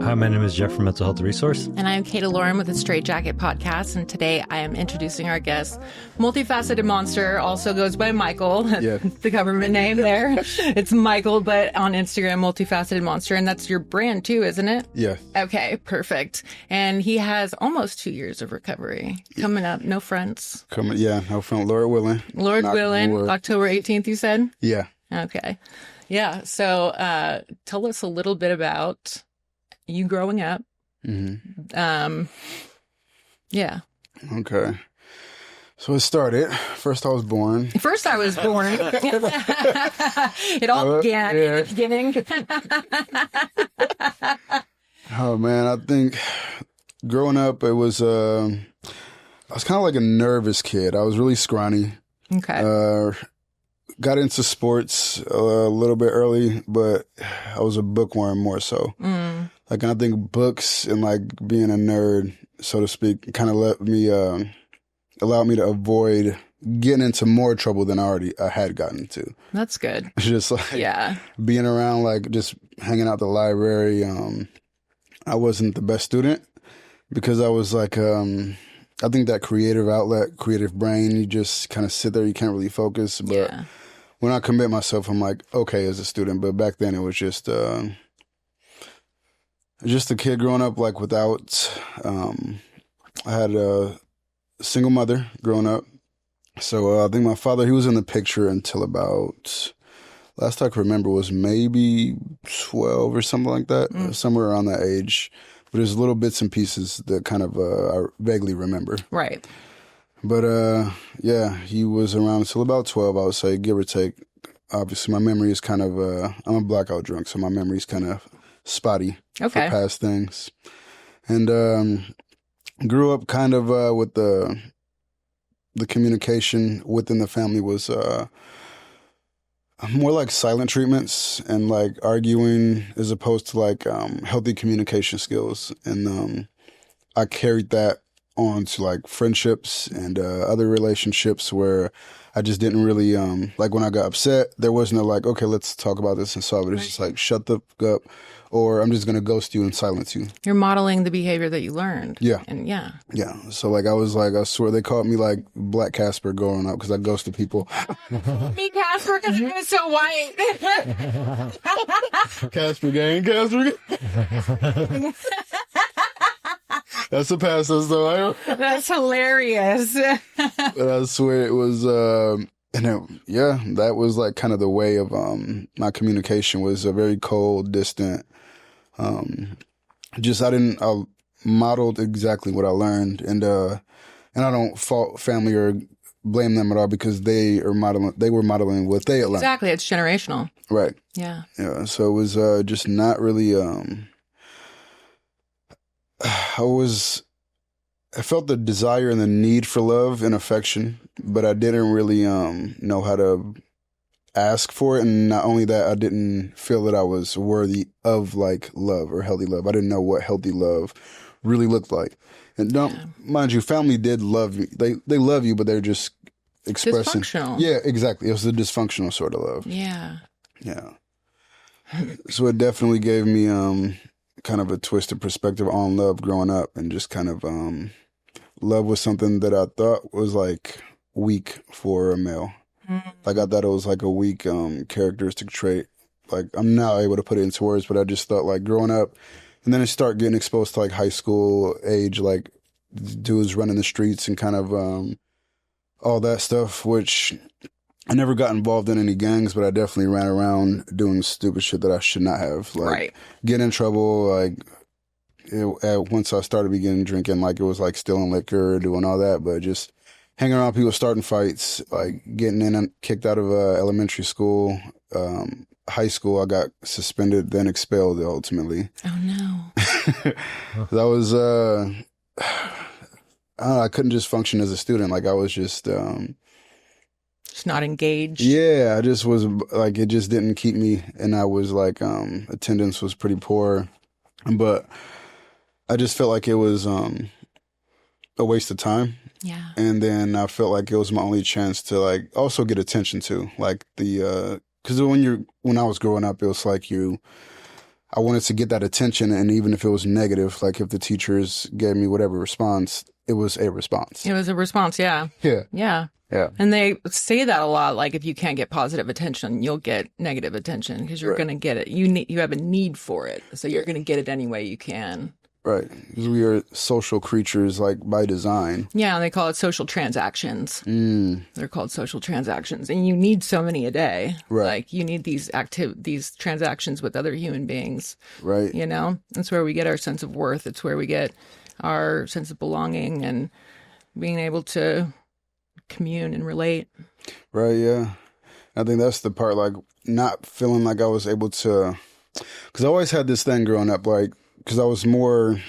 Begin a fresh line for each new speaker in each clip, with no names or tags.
Hi, my name is Jeff from Mental Health Resource.
And I'm Keta Loren with the StraitJacket Podcast. And today I am introducing our guest, Multifaceted Monster, also goes by Michael.
Yeah.
The government name there. It's Michael, but on Instagram, Multifaceted Monster. And that's your brand too, isn't it?
Yeah.
Okay, perfect. And he has almost 2 years of recovery coming up. No fronts.
No front. Lord willing.
Lord willing. October 18th, you said?
Yeah.
Okay. Yeah. So tell us a little bit about you growing up.
Mm-hmm.
Yeah.
Okay. So it started. First I was born.
It all began in the beginning.
Oh, man. I think growing up, it was, I was kind of like a nervous kid. I was really scrawny.
Okay.
Got into sports a little bit early, but I was a bookworm more so. Like, I think books and like being a nerd, so to speak, kind of allowed me to avoid getting into more trouble than I had gotten into.
That's good.
Just like being around, like just hanging out the library. I wasn't the best student because I was like, I think that creative outlet, creative brain, you just kind of sit there, you can't really focus. But when I commit myself, I'm like, okay, as a student. But back then it was just a kid growing up, like without, I had a single mother growing up. So I think my father, he was in the picture until about, last I can remember was maybe 12 or something like that, somewhere around that age. But there's little bits and pieces that kind of I vaguely remember.
Right.
But he was around until about 12, I would say, give or take. Obviously, my memory is kind of, I'm a blackout drunk, so my memory is kind of spotty for past things. And grew up kind of with the communication within the family was more like silent treatments and like arguing as opposed to like healthy communication skills. And I carried that on to like friendships and other relationships where I just didn't really, like when I got upset, there wasn't a like, okay, let's talk about this and solve it. It's just like, shut the fuck up, or I'm just going to ghost you and silence you.
You're modeling the behavior that you learned.
Yeah.
And yeah.
So like, I was like, I swear they called me like Black Casper growing up because I ghosted people.
Me, Casper, because he was so white.
Casper gang. That's the past us though.
That's hilarious.
But I swear it was, that was like kind of the way of my communication was a very cold, distant. I modeled exactly what I learned, and I don't fault family or blame them at all because they were modeling what they had learned.
Exactly, it's generational.
Right.
Yeah.
Yeah. So it was just not really. I felt the desire and the need for love and affection, but I didn't really know how to ask for it. And not only that, I didn't feel that I was worthy of like love or healthy love. I didn't know what healthy love really looked like. And mind you, family did love you. They love you, but they're just expressing.
Dysfunctional.
Yeah, exactly. It was a dysfunctional sort of love.
Yeah.
Yeah. So it definitely gave me kind of a twisted perspective on love growing up, and just kind of love was something that I thought was like weak for a male. Like I thought it was like a weak characteristic trait. Like I'm now able to put it into words, but I just thought like growing up, and then I start getting exposed to like high school age, like dudes running the streets and kind of all that stuff, which I never got involved in any gangs, but I definitely ran around doing stupid shit that I should not have. Like getting in trouble, like once I started beginning drinking, like it was like stealing liquor, doing all that, but just hanging around people, starting fights, like getting in and kicked out of elementary school. High school, I got suspended, then expelled ultimately.
Oh no.
That was, I couldn't just function as a student. Like I was just
not engaged.
Yeah, I just was like, it just didn't keep me. And I was like, attendance was pretty poor, but I just felt like it was a waste of time.
Yeah.
And then I felt like it was my only chance to like also get attention too. Like because when I was growing up, it was like I wanted to get that attention, and even if it was negative, like if the teachers gave me whatever response, it was a response.
It was a response, yeah.
Yeah.
Yeah.
Yeah.
And they say that a lot, like if you can't get positive attention, you'll get negative attention because you're going to get it. You have a need for it, so you're going to get it any way you can.
Right. Because we are social creatures, like, by design.
Yeah, and they call it social transactions. They're called social transactions. And you need so many a day.
Right.
Like, you need these transactions with other human beings.
Right.
You know? That's where we get our sense of worth. It's where we get our sense of belonging and being able to commune and relate.
Right, yeah. I think that's the part, like, not feeling like I was able to... Because I always had this thing growing up, like, because I was more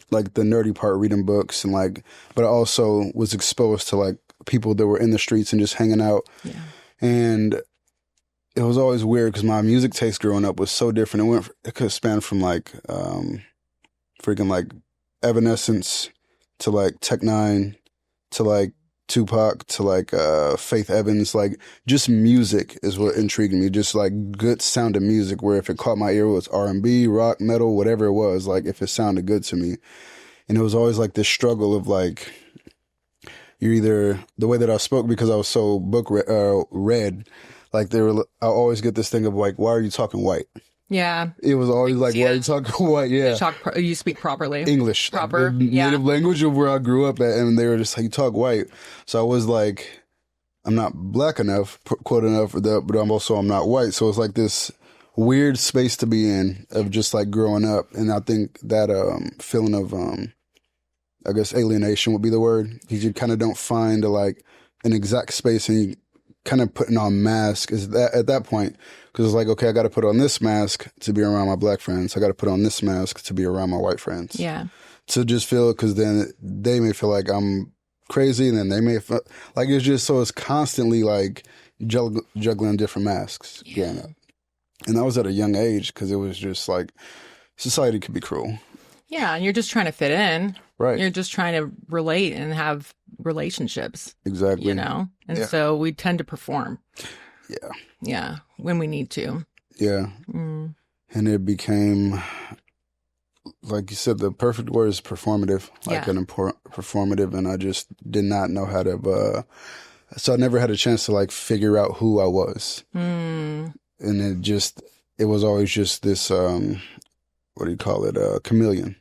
like the nerdy part, reading books, and like, but I also was exposed to like people that were in the streets and just hanging out.
Yeah.
And it was always weird because my music taste growing up was so different. It could span from like freaking like Evanescence to like Tech Nine to like Tupac to like Faith Evans. Like, just music is what intrigued me. Just like good sounding music, where if it caught my ear, it was R&B, rock, metal, whatever it was, like if it sounded good to me. And it was always like this struggle of like, you're either the way that I spoke, because I was so read, like I always get this thing of like, why are you talking white?
Yeah.
It was always like, why are you talking white? Yeah.
You speak properly.
English.
Proper.
The
Yeah.
native language of where I grew up at. And they were just like, you talk white. So I was like, I'm not black enough, quote enough for that, but I'm not white. So it's like this weird space to be in of just like growing up. And I think that feeling of, I guess alienation would be the word. Because you kind of don't find like an exact space, and you kind of putting on masks is that at that point, because it's like, okay, I got to put on this mask to be around my black friends. I got to put on this mask to be around my white friends.
Yeah.
To just feel, because then they may feel like I'm crazy, and then they may feel like it's just, so it's constantly like juggling different masks.
Yeah.
And that was at a young age, because it was just like, society could be cruel.
Yeah, and you're just trying to fit in.
Right.
You're just trying to relate and have relationships.
Exactly.
You know? And so we tend to perform.
Yeah.
Yeah, when we need to.
Yeah. And it became, like you said, the perfect word is performative. Like an important performative, and I just did not know how to, so I never had a chance to like figure out who I was. And it was always just this, what do you call it? Chameleon.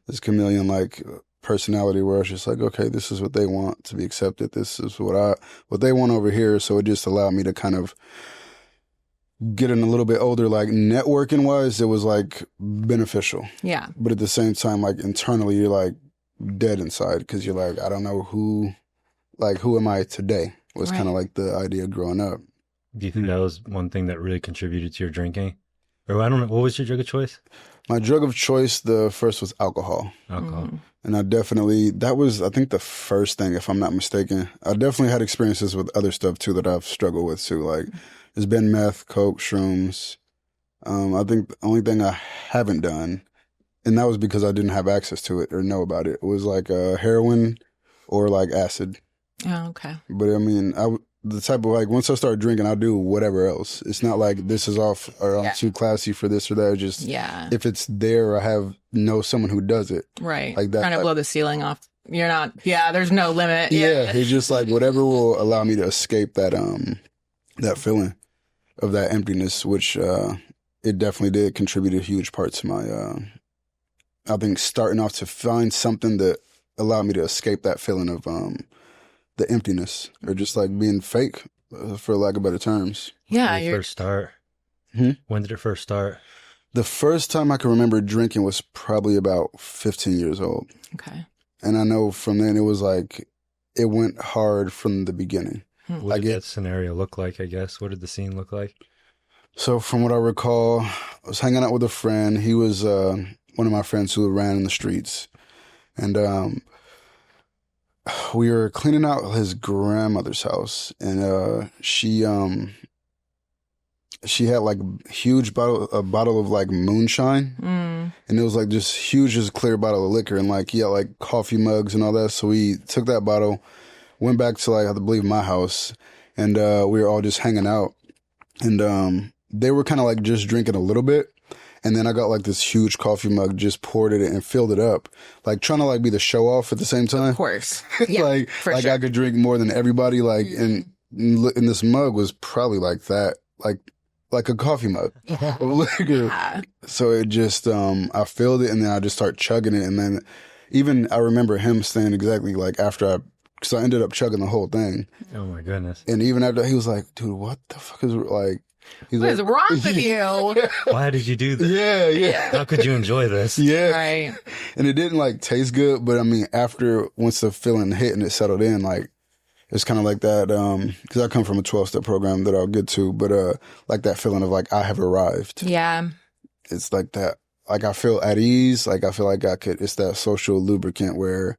This chameleon like personality, where it's just like, okay, this is what they want to be accepted. This is what they want over here. So it just allowed me to kind of getting a little bit older, like networking wise, it was like beneficial.
Yeah.
But at the same time, like internally, you're like dead inside, because you're like, I don't know who am I today? Was kind of like the idea growing up.
Do you think that was one thing that really contributed to your drinking? Or I don't know, what was your drug of choice?
My drug of choice, the first was alcohol. And that was, I think, the first thing, if I'm not mistaken. I definitely had experiences with other stuff too that I've struggled with too. Like, there's been meth, coke, shrooms. I think the only thing I haven't done, and that was because I didn't have access to it or know about it, was like heroin or like acid.
Oh, okay.
But I mean, the type of like, once I start drinking, I'll do whatever else. It's not like this is off or I'm too classy for this or that. It's just, if it's there, I know someone who does it.
Right.
Like that.
Trying to blow the ceiling off. You're not, there's no limit.
Yeah. It's just like whatever will allow me to escape that, that feeling of that emptiness, which, it definitely did contribute a huge part to my, I think starting off to find something that allowed me to escape that feeling of, the emptiness, or just like being fake, for lack of better terms.
Yeah.
When did it first start? When did it first start?
The first time I can remember drinking was probably about 15 years old.
Okay.
And I know from then it was like, it went hard from the beginning.
What did that scenario look like, I guess? What did the scene look like?
So from what I recall, I was hanging out with a friend. He was one of my friends who ran in the streets. And we were cleaning out his grandmother's house, and she had like a bottle of like moonshine, and it was like just huge, just clear bottle of liquor, and like he had like coffee mugs and all that. So we took that bottle, went back to like I believe my house, and we were all just hanging out, and they were kind of like just drinking a little bit. And then I got like this huge coffee mug, just poured it in and filled it up, like trying to like be the show off at the same time.
Of course. Yeah,
like
sure.
I could drink more than everybody. Like, and this mug was probably like that, like a coffee mug of liquor.
Yeah.
So it just, I filled it and then I just start chugging it. And then even I remember him saying exactly like after because I ended up chugging the whole thing.
Oh my goodness.
And even after, he was like, dude, what the fuck is like, he's
What
like,
is wrong with you?
Why did you do this?
Yeah.
How could you enjoy this?
Yeah.
Right.
And it didn't like taste good, but I mean, once the feeling hit and it settled in, like, it's kind of like that, because I come from a 12-step program that I'll get to, but like that feeling of like, I have arrived.
Yeah.
It's like that, like I feel at ease, like I feel like it's that social lubricant where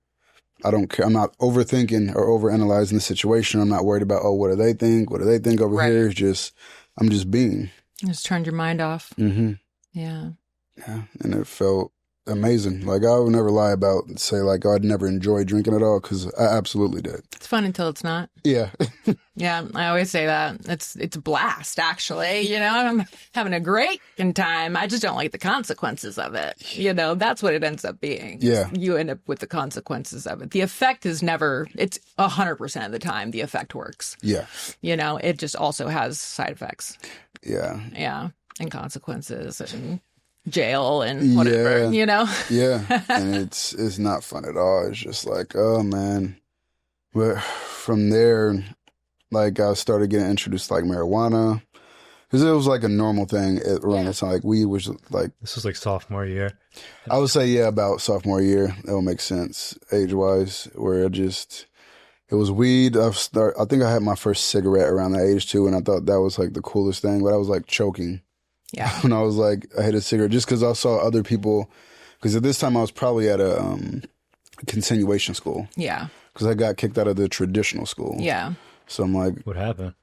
I don't care. I'm not overthinking or overanalyzing the situation. I'm not worried about, oh, what do they think? What do they think over here? It's just, I'm just being.
You just turned your mind off.
Mm-hmm.
Yeah.
Yeah. And it felt amazing. Like I would never lie about say like, oh, I'd never enjoy drinking at all, because I absolutely did.
It's fun until it's not.
Yeah.
Yeah, I always say that. It's a blast, actually. You know, I'm having a great time. I just don't like the consequences of it. You know, that's what it ends up being.
Yeah.
You end up with the consequences of it. The effect is never, it's 100% of the time the effect works.
Yeah.
You know, it just also has side effects.
Yeah.
Yeah. And consequences and jail and whatever,
Yeah.
you know?
Yeah. And it's not fun at all. It's just like, oh man. But from there, like I started getting introduced to like marijuana, because it was like a normal thing around the time. Like weed was like,
This was like sophomore year.
I would say, yeah, about sophomore year. That would make sense age wise, where it was weed. I think I had my first cigarette around that age too, and I thought that was like the coolest thing, but I was like choking.
Yeah.
When I was like, I hit a cigarette just because I saw other people, because at this time I was probably at a continuation school.
Yeah.
Because I got kicked out of the traditional school.
Yeah.
So I'm like,
What happened?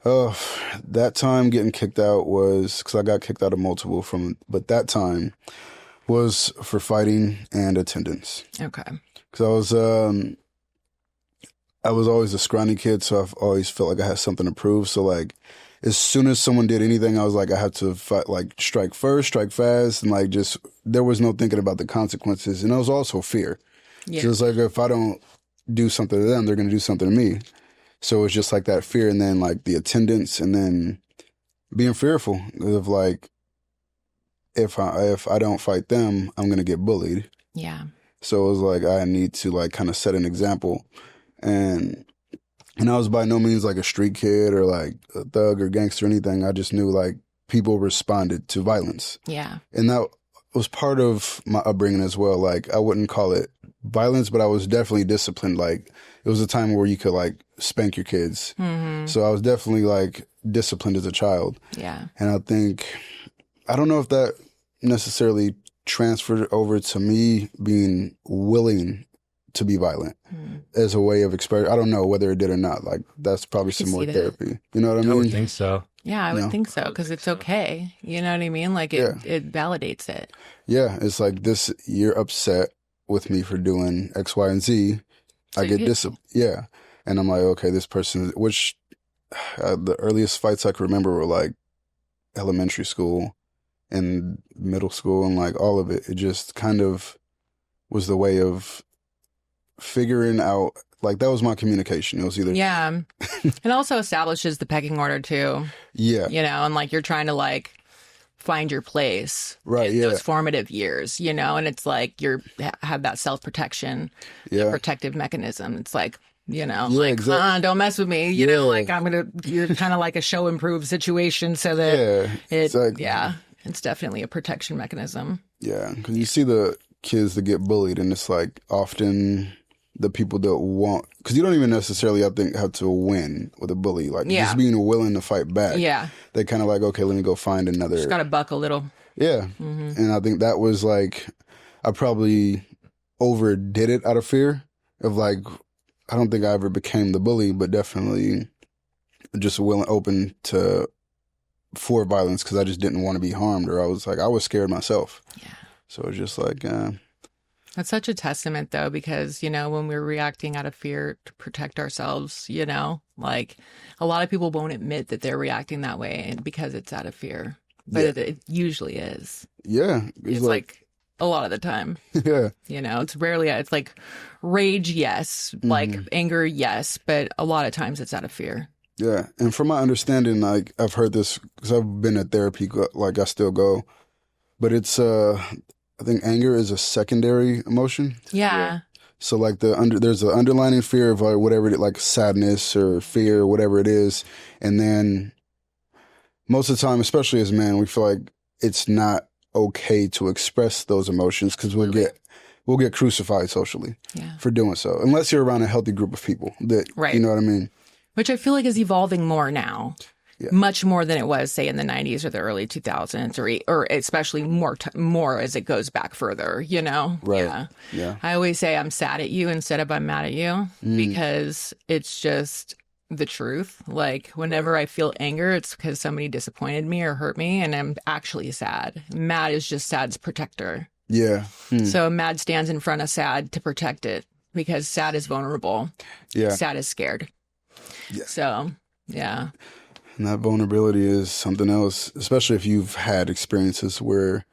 that time getting kicked out was because I got kicked out of multiple but that time was for fighting and attendance.
Okay.
Because I was always a scrawny kid, so I've always felt like I had something to prove. So like, as soon as someone did anything, I was like, I had to fight, like strike first, strike fast, and like just there was no thinking about the consequences, and it was also fear.
Yeah.
So it's like if I don't do something to them, they're going to do something to me. So it's just like that fear, and then like the attendance, and then being fearful of like if I don't fight them, I'm going to get bullied.
Yeah.
So it was like I need to like kind of set an example, and I was by no means like a street kid or like a thug or gangster or anything. I just knew like people responded to violence.
Yeah.
And that was part of my upbringing as well. Like I wouldn't call it violence, but I was definitely disciplined. Like it was a time where you could like spank your kids.
Mm-hmm.
So I was definitely like disciplined as a child.
Yeah.
And I don't know if that necessarily transferred over to me being willing to be violent as a way of expression. I don't know whether it did or not. Like that's probably some more therapy. You know what I mean?
I would think so.
Yeah, I would think so, because it's okay. You know what I mean? Like it validates it.
Yeah, it's like this. You're upset with me for doing X, Y, and Z.
So
I get disciplined. Yeah, and I'm like, okay, this person. Which the earliest fights I could remember were like elementary school and middle school, and like all of it. It just kind of was the way of figuring out. Like that was my communication. It was either
It also establishes the pecking order too.
Yeah.
You know, and like you're trying to like find your place.
Right.
In
Yeah.
those formative years, you know, and it's like have that self-protection,
Yeah.
protective mechanism. It's like, you know,
Yeah,
like,
exactly.
don't mess with me. You know, like you're kind of like a show and prove situation, so that it's definitely a protection mechanism.
Yeah. Because you see the kids that get bullied, and it's like often the people that want, because you don't even necessarily, I think, have to win with a bully. Like just being willing to fight back.
Yeah.
They kind of like, okay, let me go find another.
Just got to buck a little.
Yeah.
Mm-hmm.
And I think that was like, I probably overdid it out of fear of like, I don't think I ever became the bully, but definitely just open for violence, because I just didn't want to be harmed, or I was scared myself.
Yeah.
So it's just like,
That's such a testament, though, because, you know, when we're reacting out of fear to protect ourselves, you know, like a lot of people won't admit that they're reacting that way, and because it's out of fear, but it usually is.
Yeah.
It's like a lot of the time.
Yeah.
You know, it's rarely, it's like rage, yes, like anger, yes, but a lot of times it's out of fear.
Yeah. And from my understanding, like I've heard this because I've been at therapy, like I still go, but it's, I think anger is a secondary emotion.
Yeah.
So like there's an underlying fear of whatever it is, like sadness or fear or whatever it is. And then most of the time, especially as men, we feel like it's not okay to express those emotions because we'll get crucified socially for doing so, unless you're around a healthy group of people that, you know what I mean?
Which I feel like is evolving more now, much more than it was, say, in the 90s or the early 2000s, or especially more as it goes back further, you know?
Right. Yeah.
I always say I'm sad at you instead of I'm mad at you because it's just the truth. Like whenever I feel anger, it's because somebody disappointed me or hurt me, and I'm actually sad. Mad is just sad's protector.
Yeah.
So mad stands in front of sad to protect it because sad is vulnerable.
Yeah.
Sad is scared.
Yeah.
So, yeah.
And that vulnerability is something else, especially if you've had experiences where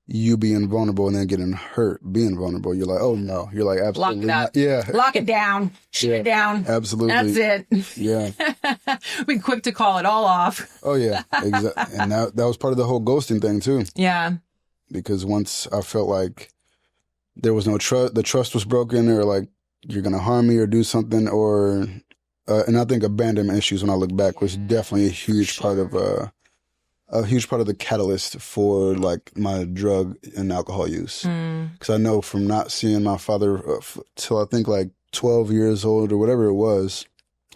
you being vulnerable and then getting hurt being vulnerable. You're like, oh no. You're like, absolutely
lock it up.
not. Yeah.
Lock it down. Shut it down.
Absolutely.
That's it.
Yeah.
We're quick to call it all off.
Oh yeah. Exactly. And that was part of the whole ghosting thing too.
Yeah.
Because once I felt like there was no trust, the trust was broken, or like you're going to harm me or do something, or, and I think abandonment issues, when I look back, was definitely a huge part of the catalyst for like my drug and alcohol use. Because I know from not seeing my father till I think like 12 years old or whatever it was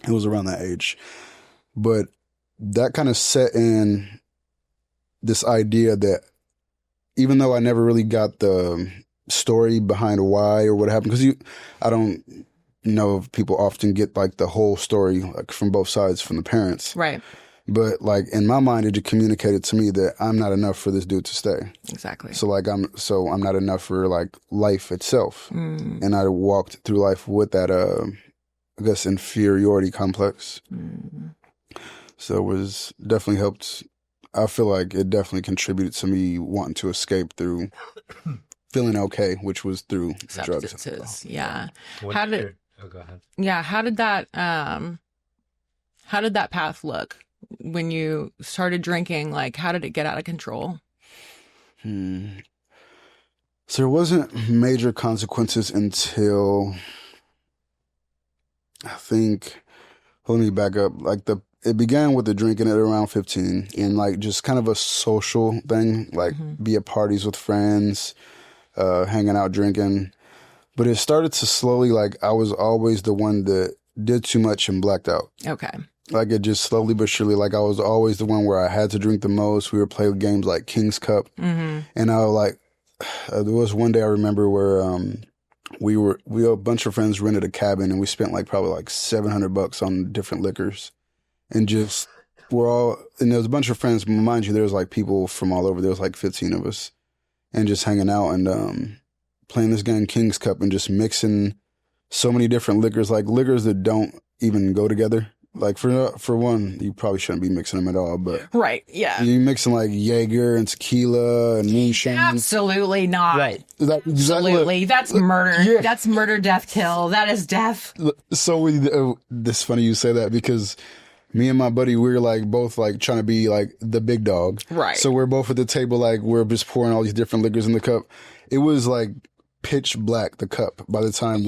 around that age. But that kind of set in this idea that even though I never really got the story behind why or what happened, because I don't know if people often get like the whole story, like from both sides, from the parents.
Right.
But like in my mind, it communicated to me that I'm not enough for this dude to stay.
Exactly.
So like I'm not enough for like life itself. And I walked through life with that, I guess, inferiority complex. So it was definitely helped. I feel like it definitely contributed to me wanting to escape through feeling okay, which was through
substances.
Drugs.
Yeah.
Go ahead.
Yeah. How did that path look when you started drinking? Like, how did it get out of control?
So there wasn't major consequences until I think, let me back up. Like it began with the drinking at around 15 and like just kind of a social thing, like be at parties with friends, hanging out, drinking. But it started to slowly, like I was always the one that did too much and blacked out.
Okay.
Like it just slowly but surely, like I was always the one where I had to drink the most. We would play games like King's Cup. And I was like, there was one day I remember where we a bunch of friends rented a cabin and we spent like probably like $700 on different liquors. And just, and there was a bunch of friends, mind you, there was like people from all over. There was like 15 of us, and just hanging out and playing this game King's Cup and just mixing so many different liquors, like liquors that don't even go together. Like for one, you probably shouldn't be mixing them at all, but
right, yeah,
you mixing like Jaeger and tequila and moonshine.
Absolutely not.
Right.
Absolutely, that's murder.
Yeah.
That's murder, death, kill. That is death.
So it's funny you say that because me and my buddy, we were like both like trying to be like the big dog.
Right.
So we're both at the table, like we're just pouring all these different liquors in the cup. It was like pitch black, the cup, by the time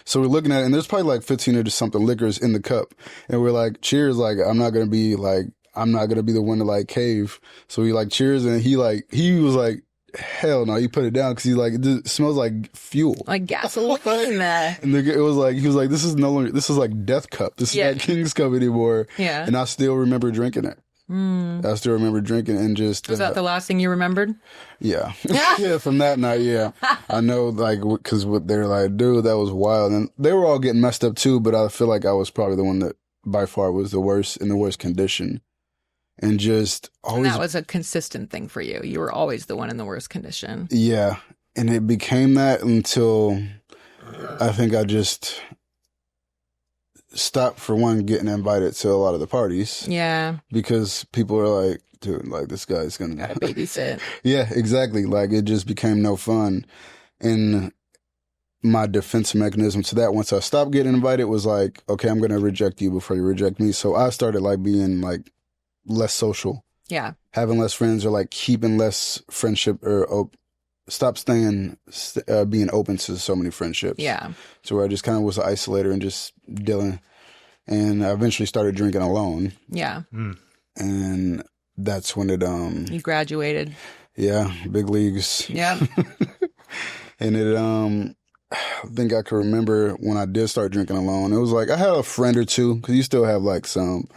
so we're looking at it and there's probably like 15 or just something liquors in the cup. And we're like, cheers. Like, I'm not going to be the one to like cave. So we like cheers. And he was like, hell no, you put it down. Cause he's like, it smells like fuel.
Like gasoline.
And it was like, he was like, this is like death cup. This is not King's Cup anymore.
Yeah.
And I still remember drinking it. I still remember drinking and just...
Was that the last thing you remembered?
Yeah. Yeah, from that night, yeah. I know, like, because what they're like, dude, that was wild. And they were all getting messed up too, but I feel like I was probably the one that by far was the worst, in the worst condition. And just always...
And that was a consistent thing for you. You were always the one in the worst condition.
Yeah. And it became that until I think I just stopped, for one, getting invited to a lot of the parties.
Yeah.
Because people are like, dude, like this guy's gonna
Gotta babysit.
Yeah, exactly. Like it just became no fun. And my defense mechanism to that, once I stopped getting invited, was like, okay, I'm gonna reject you before you reject me. So I started like being like less social.
Yeah.
Having less friends, or like keeping less friendship, or stop being open to so many friendships.
Yeah.
So where I just kind of was an isolator and just dealing. And I eventually started drinking alone.
Yeah.
And that's when it
You graduated.
yeah, big leagues.
Yeah.
And it I think I can remember when I did start drinking alone. It was like I had a friend or two, because you still have like some,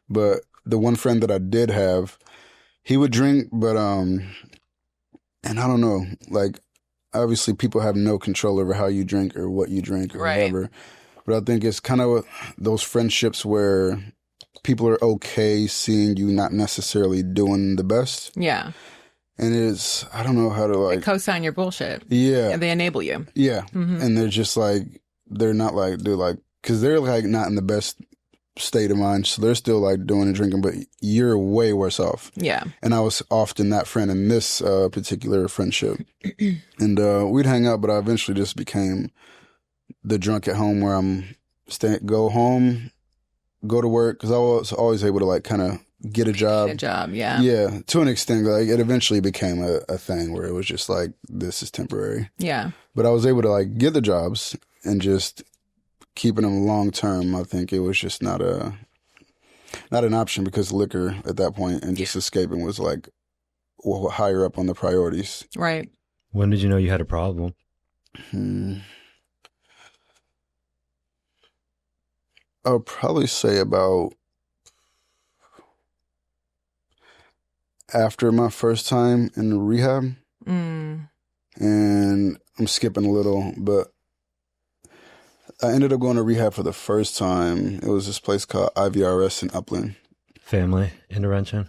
but the one friend that I did have, he would drink, but and I don't know, like obviously people have no control over how you drink or what you drink or whatever. But I think it's kind of those friendships where people are okay seeing you not necessarily doing the best.
Yeah.
And it's, I don't know how to
They
like
co-sign your bullshit.
Yeah.
And they enable you.
Yeah. And they're just like, they're not like, they're like, because they're like not in the best state of mind. So they're still like doing and drinking, but you're way worse off.
Yeah.
And I was often that friend in this particular friendship. And we'd hang out, but I eventually just became the drunk at home, where I'm go home, go to work, because I was always able to like kind of get a job.
Get a job, yeah.
Yeah, to an extent. Like it eventually became a thing where it was just like, this is temporary.
Yeah.
But I was able to like get the jobs and just keeping them long term. I think it was just not an option, because liquor at that point and just escaping was like higher up on the priorities.
Right.
When did you know you had a problem?
I'll probably say about after my first time in rehab. And I'm skipping a little, but I ended up going to rehab for the first time. It was this place called IVRS in Upland.
Family intervention?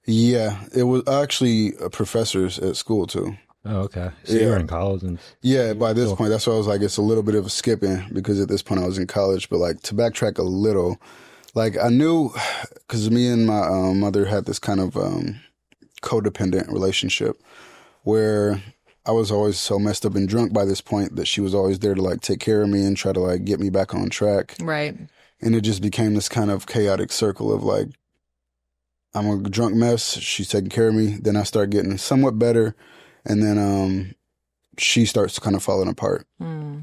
Yeah, it was actually professors at school too.
Oh, okay. So you were in college? And
yeah, by this point, that's why I was like, it's a little bit of a skipping, because at this point I was in college. But like, to backtrack a little, like I knew, because me and my mother had this kind of codependent relationship where I was always so messed up and drunk by this point that she was always there to like take care of me and try to like get me back on track.
Right.
And it just became this kind of chaotic circle of like, I'm a drunk mess, she's taking care of me, then I start getting somewhat better, and then she starts kind of falling apart.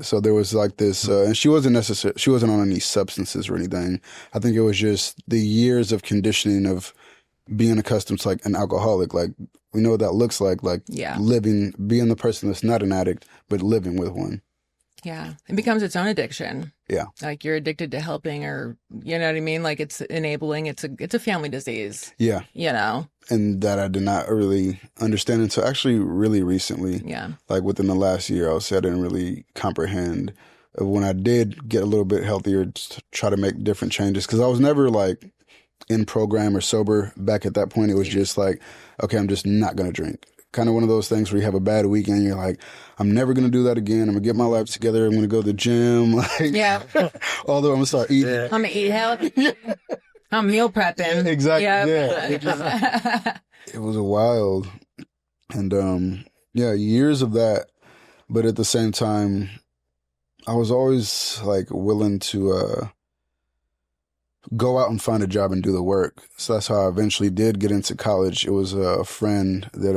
So there was like this, and she wasn't on any substances or anything. I think it was just the years of conditioning of being accustomed to like an alcoholic. Like, we know what that looks like being the person that's not an addict, but living with one.
Yeah. It becomes its own addiction.
Yeah.
Like you're addicted to helping, or, you know what I mean? Like it's enabling, it's a family disease.
Yeah.
You know?
And that I did not really understand until actually really recently.
Yeah.
Like within the last year, I would say I didn't really comprehend when I did get a little bit healthier, try to make different changes. Because I was never like in program or sober back at that point. It was just like, okay, I'm just not going to drink. Kind of one of those things where you have a bad weekend, you're like, I'm never going to do that again. I'm going to get my life together. I'm going to go to the gym. Like,
yeah.
Although I'm going to start eating.
I'm going to eat healthy. I'm meal prepping.
Exactly.
Yep.
Yeah. It was wild. And years of that. But at the same time, I was always like willing to go out and find a job and do the work. So that's how I eventually did get into college. It was a friend that,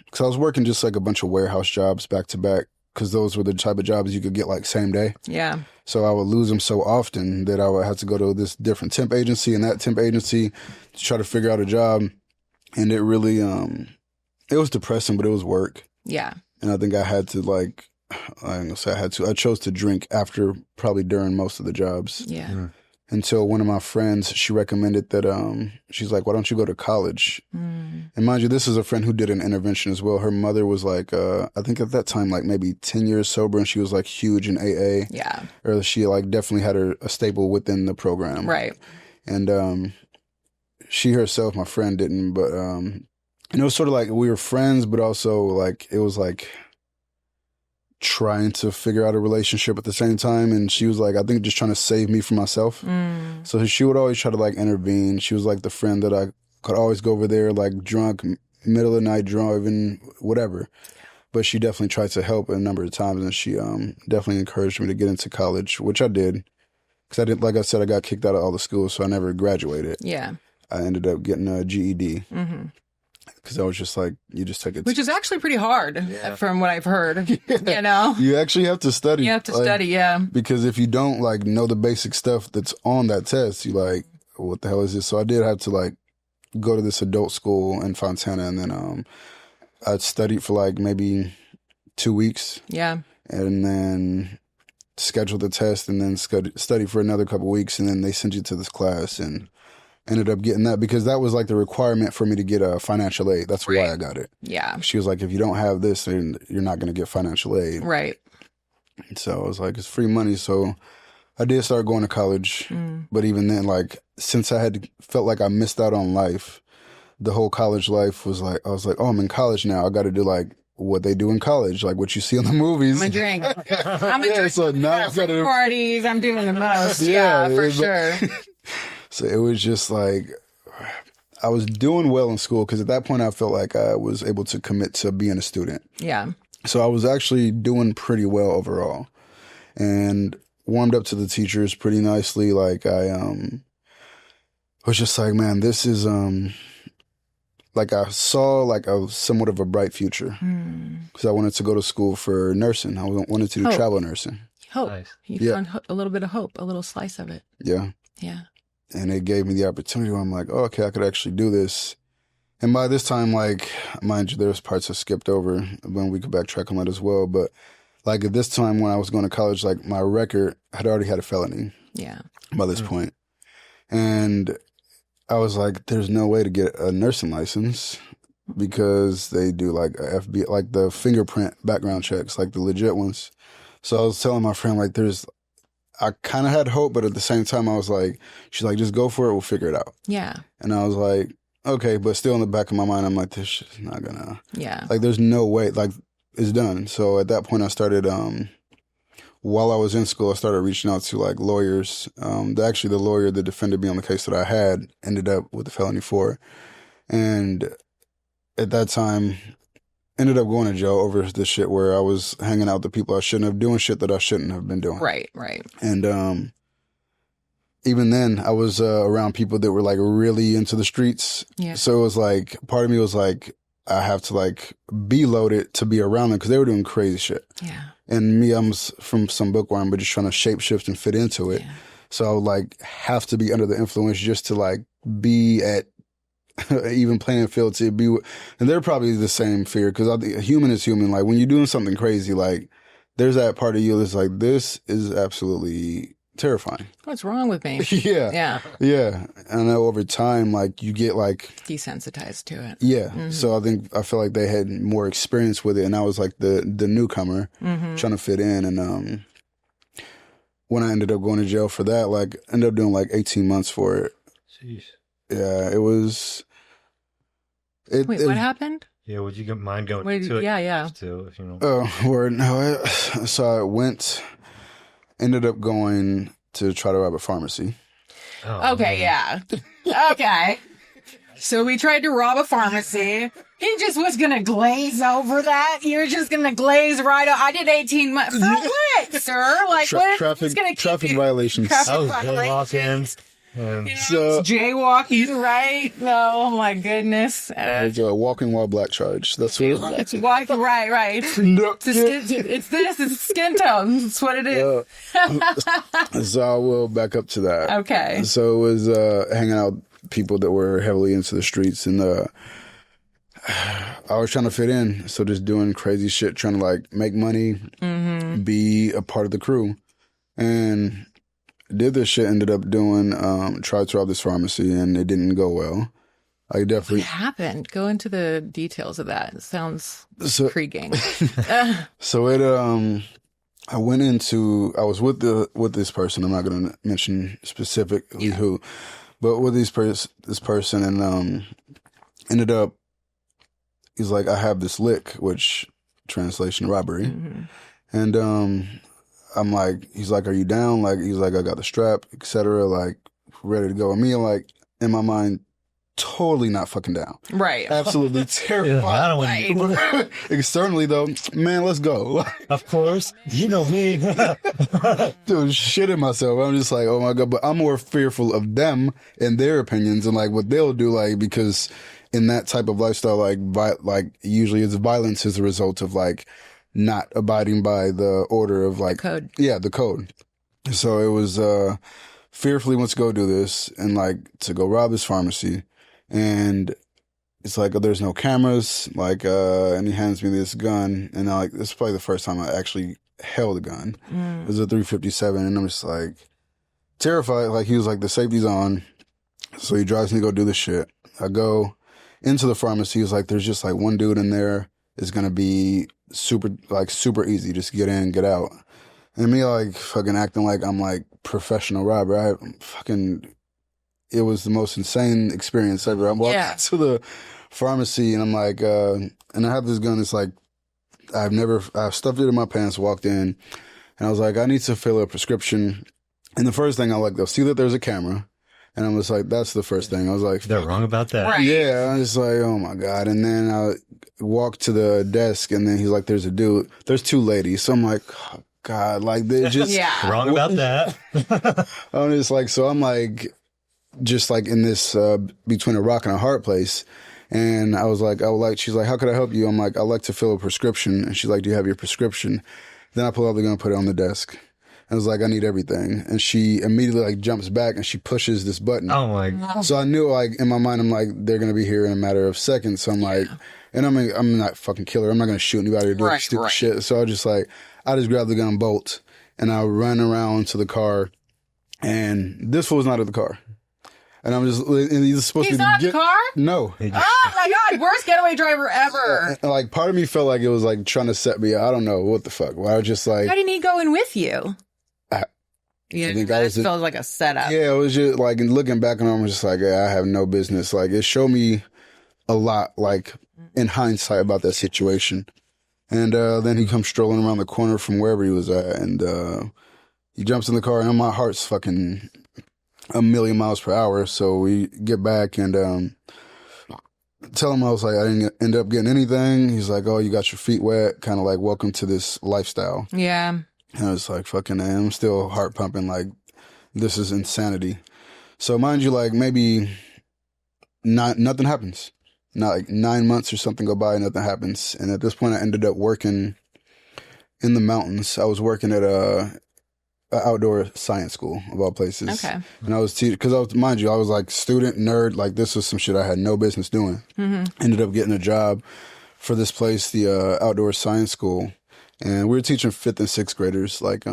because I was working just like a bunch of warehouse jobs back to back, because those were the type of jobs you could get like same day.
Yeah.
So I would lose them so often that I would have to go to this different temp agency and that temp agency to try to figure out a job. And it really, it was depressing, but it was work.
Yeah.
And I think I had to like, I chose to drink after, probably during most of the jobs.
Yeah.
Mm.
Until one of my friends, she recommended that, she's like, why don't you go to college? And mind you, this is a friend who did an intervention as well. Her mother was like, I think at that time, like maybe 10 years sober, and she was like huge in AA.
Yeah.
Or she like definitely had a staple within the program.
Right.
And she herself, my friend, didn't, but it was sort of like we were friends, but also like it was like trying to figure out a relationship at the same time. And she was like, I think just trying to save me from myself. So she would always try to like intervene. She was like the friend that could always go over there like drunk, middle of the night driving, whatever. But she definitely tried to help a number of times, and she definitely encouraged me to get into college, which I did. Because I did, like I said, I got kicked out of all the schools, so I never graduated.
Yeah.
I ended up getting a GED. Because I was just like, you just take it.
Which is actually pretty hard, from what I've heard. You know?
You actually have to study.
You have to study, yeah.
Because if you don't, like, know the basic stuff that's on that test, you like, what the hell is this? So I did have to, like, go to this adult school in Fontana, and then I studied for, like, maybe 2 weeks.
Yeah.
And then scheduled the test, and then study for another couple weeks, and then they sent you to this class, and ended up getting that because that was like the requirement for me to get a financial aid. That's why I got it.
Yeah.
She was like, if you don't have this, then you're not going to get financial aid.
Right.
So I was like, it's free money. So I did start going to college. But even then, like, since I had felt like I missed out on life, the whole college life was like, I was like, oh, I'm in college now. I got to do like what they do in college, like what you see in the movies.
I'm a drink. I'm a drink.
So now I gotta,
parties. I'm doing the most. Yeah, for sure.
So it was just like, I was doing well in school because at that point I felt like I was able to commit to being a student.
Yeah.
So I was actually doing pretty well overall and warmed up to the teachers pretty nicely. Like I was just like, man, this is, like I saw like a somewhat of a bright future because I wanted to go to school for nursing. I wanted to do travel nursing.
Hope. Nice. You found a little bit of hope, a little slice of it.
Yeah.
Yeah.
And it gave me the opportunity where I'm like, oh, okay, I could actually do this. And by this time, like, mind you, there's parts I skipped over when we could backtrack on that as well. But like at this time when I was going to college, like my record had already had a felony.
Yeah.
By this point. And I was like, there's no way to get a nursing license because they do like a FBI, like the fingerprint background checks, like the legit ones. So I was telling my friend, like, I kind of had hope, but at the same time, I was like, she's like, just go for it. We'll figure it out.
Yeah.
And I was like, okay, but still in the back of my mind, I'm like, this shit's not gonna.
Yeah.
Like, there's no way. Like, it's done. So at that point, I started, while I was in school, I started reaching out to like lawyers. Actually, the lawyer that defended me on the case that I had ended up with a felony for. And at that time, ended up going to jail over this shit where I was hanging out with the people I shouldn't have, doing shit that I shouldn't have been doing.
Right, right.
And even then, I was around people that were like really into the streets.
Yeah.
So it was like, part of me was like, I have to like be loaded to be around them because they were doing crazy shit.
Yeah.
And me, I'm from some bookworm, but just trying to shape shift and fit into it. Yeah. So I would like have to be under the influence just to like be at even playing field to be, and they're probably the same fear because I think human is human. Like when you're doing something crazy, like there's that part of you that's like, this is absolutely terrifying.
What's wrong with me?
Yeah.
Yeah.
Yeah. And I know over time, like you get like
desensitized to it.
Yeah. Mm-hmm. So I feel like they had more experience with it. And I was like the newcomer trying to fit in. And when I ended up going to jail for that, like ended up doing like 18 months for it.
Jeez.
Yeah, it was.
Wait, what happened?
Yeah, would you mind going to it?
Yeah.
Too, if you know.
Oh, word. No. So I ended up going to try to rob a pharmacy.
Oh, okay, man. Yeah. Okay. So we tried to rob a pharmacy. He just was going to glaze over that. You're just going to glaze right over. I did 18 months. For what, sir? Like, what?
Traffic violations.
Jaywalking.
So
jaywalking, right? Oh my goodness!
It's a walking while black charge. That's what
it's walking. Right.
No,
it's skin tone. That's what it is.
So I will back up to that.
Okay.
So it was hanging out with people that were heavily into the streets, and I was trying to fit in. So just doing crazy shit, trying to like make money, be a part of the crew, and did this shit, ended up doing, tried to rob this pharmacy, and it didn't go well. I definitely...
What happened? Go into the details of that. It sounds intriguing.
So it, I was with this person, I'm not going to mention specifically who, but with this person, and ended up, he's like, I have this lick, which translation, robbery. And, I'm like, he's like, are you down? Like, he's like, I got the strap, etc. Like, ready to go. And me, like, in my mind, totally not fucking down.
Right.
Absolutely terrified.
I don't want
Externally, though, man, let's go.
Of course. You know me.
Dude, shitting myself. I'm just like, oh my God. But I'm more fearful of them and their opinions and like what they'll do, like, because in that type of lifestyle, like usually it's violence as a result of like not abiding by the order of like
Code.
Yeah, the code. So it was fearfully wants to go do this and like to go rob this pharmacy. And it's like, oh, there's no cameras, like, and he hands me this gun, and I like, this is probably the first time I actually held a gun. It was a 357, and I'm just like terrified. Like, he was like, the safety's on, so he drives me to go do this shit. I go into the pharmacy. He was like, there's just like one dude in there. It's gonna be super easy, just get in, get out. And me like fucking acting like I'm like professional robber. It was the most insane experience ever. I'm walking to the pharmacy and I'm like, and I have this gun. It's like, I've stuffed it in my pants, walked in, and I was like, I need to fill a prescription. And the first thing I like, they'll see that there's a camera. And I'm just like, that's the first thing. I was like,
they're wrong about that.
Right.
Yeah. I was like, oh my God. And then I walked to the desk and then he's like, there's a dude, there's two ladies. So I'm like, oh God, like they just
wrong about that.
I'm just like, so I'm like, just like in this between a rock and a hard place. And I was like, she's like, how could I help you? I'm like, I'd like to fill a prescription. And she's like, do you have your prescription? Then I pull out the gun and put it on the desk. And I was like, I need everything. And she immediately like jumps back and she pushes this button.
Oh my God.
So I knew like in my mind, I'm like, they're going to be here in a matter of seconds. So I'm like, and I'm not fucking killer. I'm not going to shoot anybody or do stupid shit. So I just grabbed the gun and bolt and I run around to the car and this fool was not at the car. And I'm just, and he's supposed to be.
He's not in the car?
No.
Oh my God, worst getaway driver ever.
And like part of me felt like it was like trying to set me up. I don't know what the fuck. Well, I was just like.
Why didn't he go in with you?
I think
that feels like a setup.
Yeah, it was just like, and looking back on it, I'm just like, yeah, I have no business. Like it showed me a lot, like in hindsight about that situation. And then he comes strolling around the corner from wherever he was at. And he jumps in the car and my heart's fucking a million miles per hour. So we get back and tell him I was like, I didn't end up getting anything. He's like, oh, you got your feet wet. Kind of like, welcome to this lifestyle.
Yeah.
And I was like, fucking, I'm still heart pumping. Like, this is insanity. So mind you, like maybe nothing happens. Not like 9 months or something go by, nothing happens. And at this point, I ended up working in the mountains. I was working at a outdoor science school of all places.
Okay.
And I was teaching, because I was, mind you, I was like student, nerd, like this was some shit I had no business doing. Ended up getting a job for this place, the outdoor science school. And we were teaching 5th and 6th graders, like,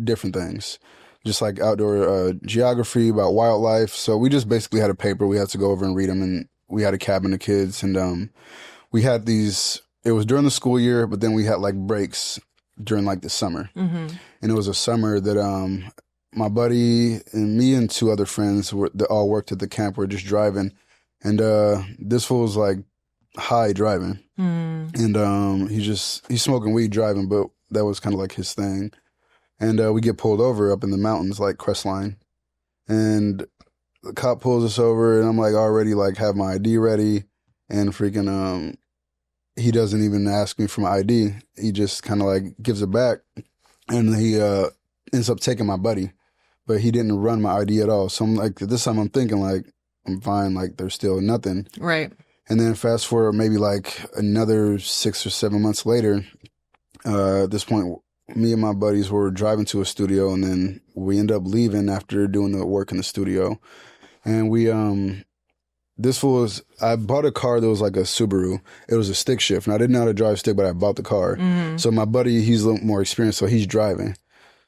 different things. Just like outdoor geography, about wildlife. So we just basically had a paper. We had to go over and read them. And we had a cabin of kids. And we had these, it was during the school year, but then we had like breaks during like the summer. And it was a summer that my buddy and me and 2 other friends that all worked at the camp were just driving. And this fool was like high driving. And he's smoking weed driving, but that was kind of like his thing. And we get pulled over up in the mountains, like Crestline. And the cop pulls us over, and I'm like already like have my ID ready, and freaking he doesn't even ask me for my ID. He just kind of like gives it back, and he ends up taking my buddy, but he didn't run my ID at all. So I'm like, this time I'm thinking like I'm fine, like there's still nothing.
Right.
And then fast forward maybe like another 6 or 7 months later, at this point, me and my buddies were driving to a studio, and then we end up leaving after doing the work in the studio. And we, I bought a car that was like a Subaru. It was a stick shift. And I didn't know how to drive stick, but I bought the car. So my buddy, he's a little more experienced, so he's driving.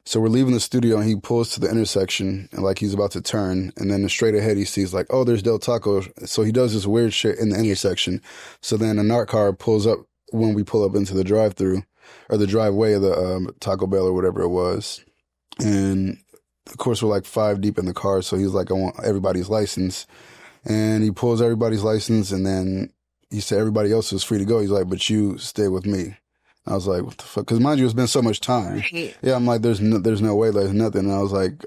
So we're leaving the studio, and he pulls to the intersection, and like he's about to turn, and then straight ahead he sees like, oh, there's Del Taco. So he does this weird shit in the intersection. So then a narc car pulls up when we pull up into the drive-through or the driveway of the Taco Bell or whatever it was. And of course we're like 5 deep in the car. So he's like, I want everybody's license. And he pulls everybody's license, and then he said everybody else is free to go. He's like, but you stay with me. I was like, what the fuck? Because mind you, it's been so much time.
Right.
Yeah, I'm like, there's no way, there's nothing. And I was like,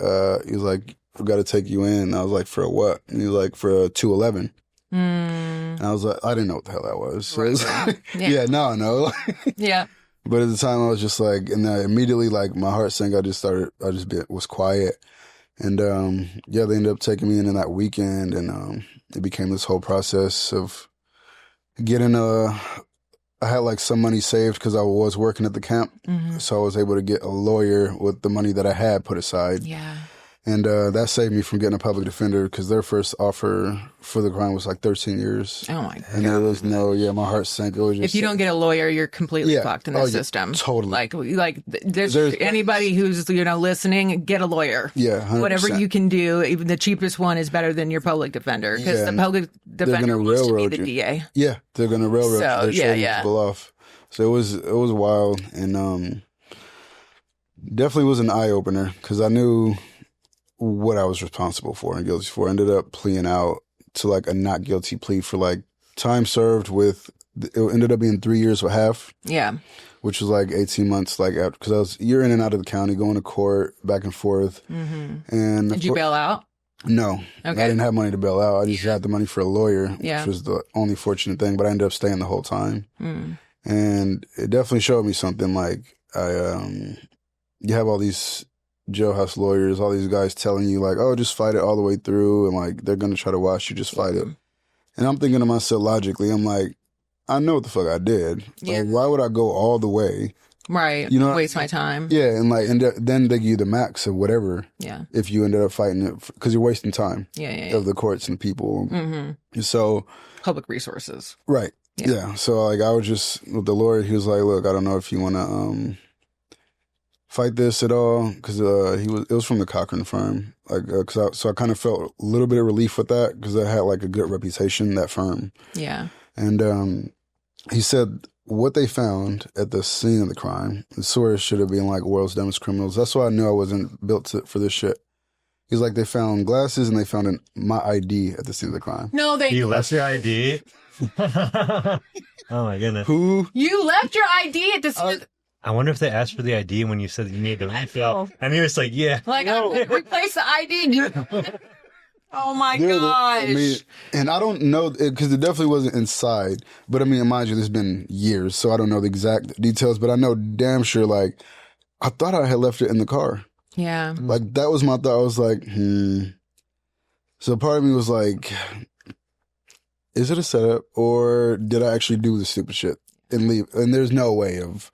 he was like, we got to take you in. And I was like, for a what? And he was like, for a 211. And I was like, I didn't know what the hell that was. So it was like, yeah, now I know.
Yeah.
But at the time I was just like, and I immediately like my heart sank. Was quiet. And they ended up taking me in that weekend, and it became this whole process of getting I had like some money saved because I was working at the camp. So I was able to get a lawyer with the money that I had put aside.
Yeah.
And that saved me from getting a public defender because their first offer for the crime was like 13 years.
Oh my God.
And there was my heart sank. It was just,
if you don't get a lawyer, you're completely fucked in the system.
Totally.
Like there's anybody who's, listening, get a lawyer.
Yeah. 100%.
Whatever you can do, even the cheapest one is better than your public defender because the public defender wants to be the DA.
Yeah. They're going to railroad people off. So it was wild, and definitely was an eye opener because I knew what I was responsible for and guilty for. I ended up pleading out to like a not guilty plea for like time served with, it ended up being 3 years with half. Yeah. Which was like 18 months, like after, because you're in and out of the county, going to court, back and forth. And
did you bail out?
No. Okay. I didn't have money to bail out. I just had the money for a lawyer, which was the only fortunate thing, but I ended up staying the whole time. And it definitely showed me something. Like you have all these jailhouse lawyers, all these guys telling you like, oh, just fight it all the way through, and like they're gonna try to wash you, just fight it. And I'm thinking to myself logically, I'm like, I know what the fuck I did. Like, why would I go all the way?
Right. Waste my time.
Yeah, and like, and then they give you the max of whatever. Yeah. If you ended up fighting it, because you're wasting time. Of the courts and people. So
public resources.
Right. Yeah. So like, I was just with the lawyer. He was like, look, I don't know if you want to fight this at all, because it was from the Cochran firm, like so I kind of felt a little bit of relief with that because I had like a good reputation, that firm. Yeah. And he said what they found at the scene of the crime, the source should have been like world's dumbest criminals. That's why I knew I wasn't built for this shit. He's like, they found glasses and they found my ID at the scene of the crime.
No,
you left your ID. Oh my goodness.
Who?
You left your ID at the scene.
I wonder if they asked for the ID when you said you needed to refill. And he was like, yeah.
Like, replace the ID. Oh my gosh.
I mean, and I don't know, because it definitely wasn't inside. But I mean, mind you, there's been years, so I don't know the exact details. But I know damn sure, like, I thought I had left it in the car. Yeah. Like, that was my thought. I was like, So part of me was like, is it a setup, or did I actually do the stupid shit and leave? And there's no way of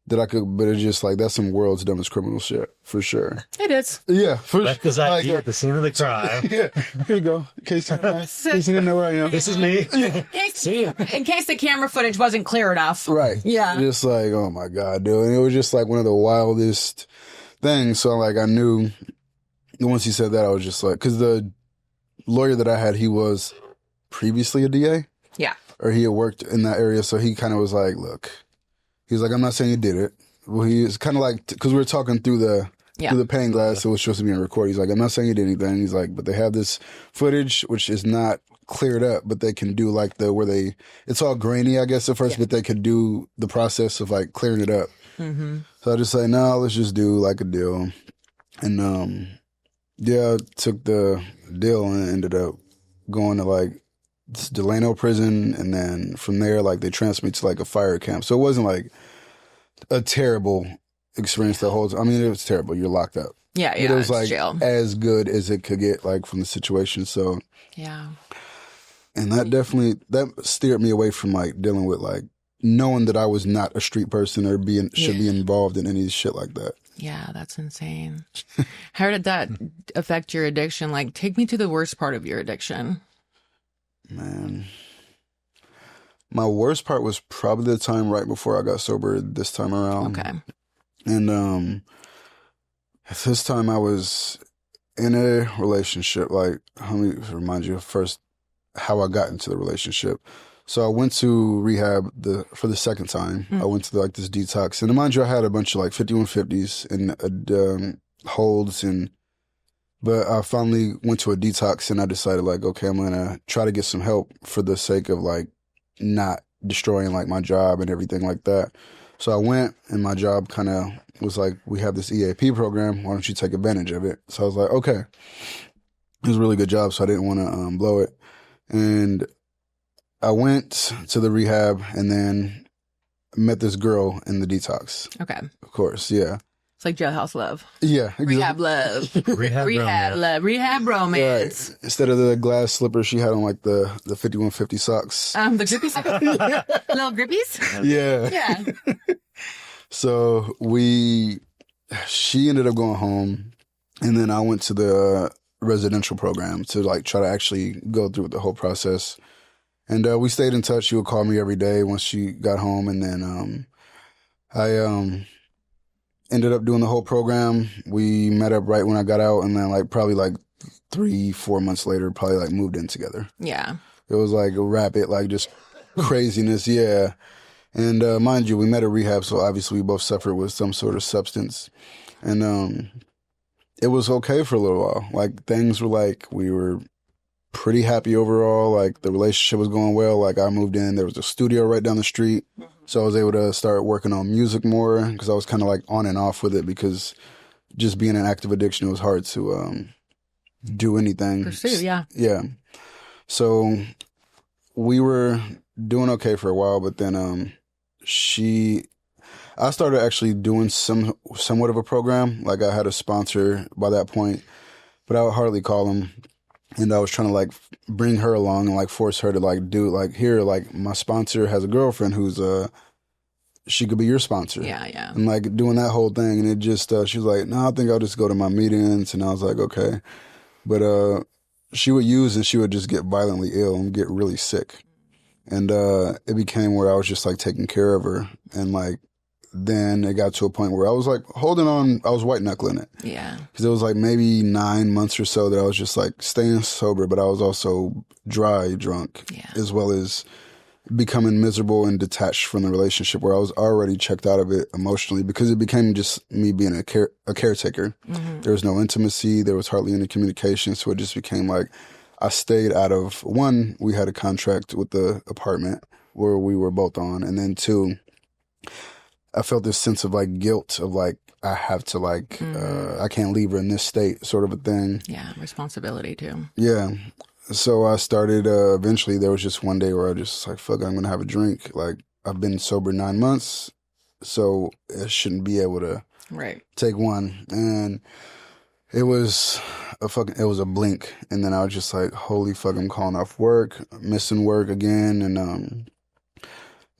that I could, but it's just like, that's some world's dumbest criminal shit, for sure.
It is.
Yeah, for sure.
Because I at the scene of the crime.
Yeah, here you go. In case you didn't know where I am.
This is me.
In case the camera footage wasn't clear enough.
Right.
Yeah.
Just like, oh my God, dude. And it was just like one of the wildest things. So like, I knew, once he said that, I was just like, because the lawyer that I had, he was previously a DA. Yeah. Or he had worked in that area. So he kind of was like, look, he was like, I'm not saying you did it. Well, he was kind of like, because we were talking through the pane glass, so it was supposed to be on record. He's like, I'm not saying you did anything. He's like, but they have this footage, which is not cleared up, but they can do like it's all grainy, I guess, at first, but they could do the process of like clearing it up. So I just say, no, let's just do like a deal. And took the deal and ended up going to like Delano prison, and then from there, like, they transferred me to like a fire camp. So it wasn't like a terrible experience the whole time. I mean, it was terrible. You're locked up. Yeah, yeah. But it was like jail. As good as it could get, like, from the situation. So yeah, and that steered me away from like dealing with like knowing that I was not a street person or should be involved in any shit like that.
Yeah, that's insane. How did that affect your addiction? Like, take me to the worst part of your addiction.
Man, my worst part was probably the time right before I got sober this time around. Okay. And this time I was in a relationship. Like, let me remind you first how I got into the relationship. So I went to rehab for the second time. I went to this detox. And mind you, I had a bunch of like 5150s and holds but I finally went to a detox, and I decided like, okay, I'm going to try to get some help for the sake of like not destroying like my job and everything like that. So I went, and my job kind of was like, we have this EAP program. Why don't you take advantage of it? So I was like, okay. It was a really good job, so I didn't want to blow it. And I went to the rehab and then met this girl in the detox.
Okay.
Of course, yeah.
It's like jailhouse love.
Yeah.
Rehab love.
Rehab romance.
love. Rehab romance.
Right. Instead of the glass slippers, she had on like the 5150 socks.
The grippy socks? Little grippies?
Yeah.
Yeah.
So she ended up going home, and then I went to the residential program to like try to actually go through with the whole process. And we stayed in touch. She would call me every day once she got home, and then I ended up doing the whole program. We met up right when I got out, and then like probably like 3-4 months later, probably like moved in together.
Yeah.
It was like a rapid, like just craziness. Yeah. And mind you, we met at rehab, so obviously we both suffered with some sort of substance. And it was okay for a little while. Like things were like, we were pretty happy overall. Like the relationship was going well. Like I moved in, there was a studio right down the street. So I was able to start working on music more because I was kind of like on and off with it because just being an active addiction, it was hard to do anything.
Pursue, yeah.
Yeah. So we were doing okay for a while, but then I started actually doing somewhat of a program. Like I had a sponsor by that point, but I would hardly call him. And I was trying to like bring her along and like force her to like do like, here, like my sponsor has a girlfriend who's she could be your sponsor.
Yeah, yeah.
And like doing that whole thing. And it just, she was like, no, I think I'll just go to my meetings. And I was like, okay. But she would use and she would just get violently ill and get really sick. And it became where I was just like taking care of her. And like, then it got to a point where I was like holding on, I was white knuckling it.
Yeah.
Because it was like maybe 9 months or so that I was just like staying sober, but I was also dry drunk, as well as becoming miserable and detached from the relationship where I was already checked out of it emotionally because it became just me being a caretaker. Mm-hmm. There was no intimacy. There was hardly any communication. So it just became like I stayed out of, one, we had a contract with the apartment where we were both on. And then two, I felt this sense of like guilt of like, I have to like, I can't leave her in this state sort of a thing.
Yeah. Responsibility too.
Yeah. So I started, eventually there was just one day where I just like, fuck it, I'm going to have a drink. Like I've been sober 9 months, so I shouldn't be able to take one. And it was a blink. And then I was just like, holy fuck, I'm calling off work, missing work again. And,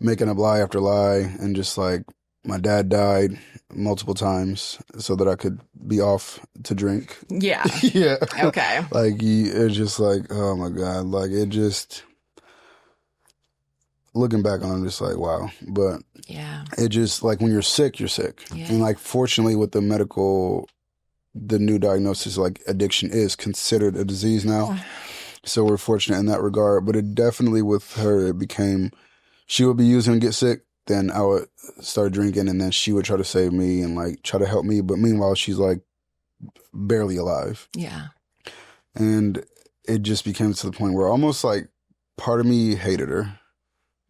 making up lie after lie. And just like, my dad died multiple times so that I could be off to drink.
Yeah.
Yeah.
Okay.
Like, it's just like, oh my God. Like, it just, looking back on it, I'm just like, wow. But
yeah,
it just, like, when you're sick, you're sick.
Yeah.
And like, fortunately with the new diagnosis, like addiction is considered a disease now. So we're fortunate in that regard. But it definitely with her, it became, she would be using and get sick. Then I would start drinking, and then she would try to save me and like try to help me. But meanwhile, she's like barely alive.
Yeah.
And it just became to the point where almost like part of me hated her.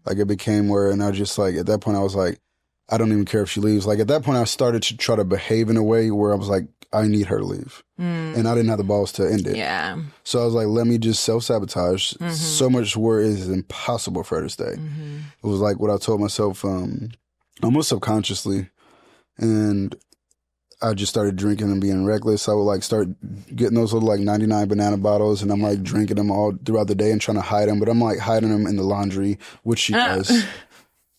Like it became where, and I just like, at that point I was like, I don't even care if she leaves. Like at that point I started to try to behave in a way where I was like, I need her to leave. And I didn't have the balls to end it.
Yeah.
So I was like, let me just self-sabotage so much where it is impossible for her to stay. It was like what I told myself almost subconsciously. And I just started drinking and being reckless. I would like start getting those little like 99 banana bottles, and I'm like drinking them all throughout the day and trying to hide them. But I'm like hiding them in the laundry, which she does.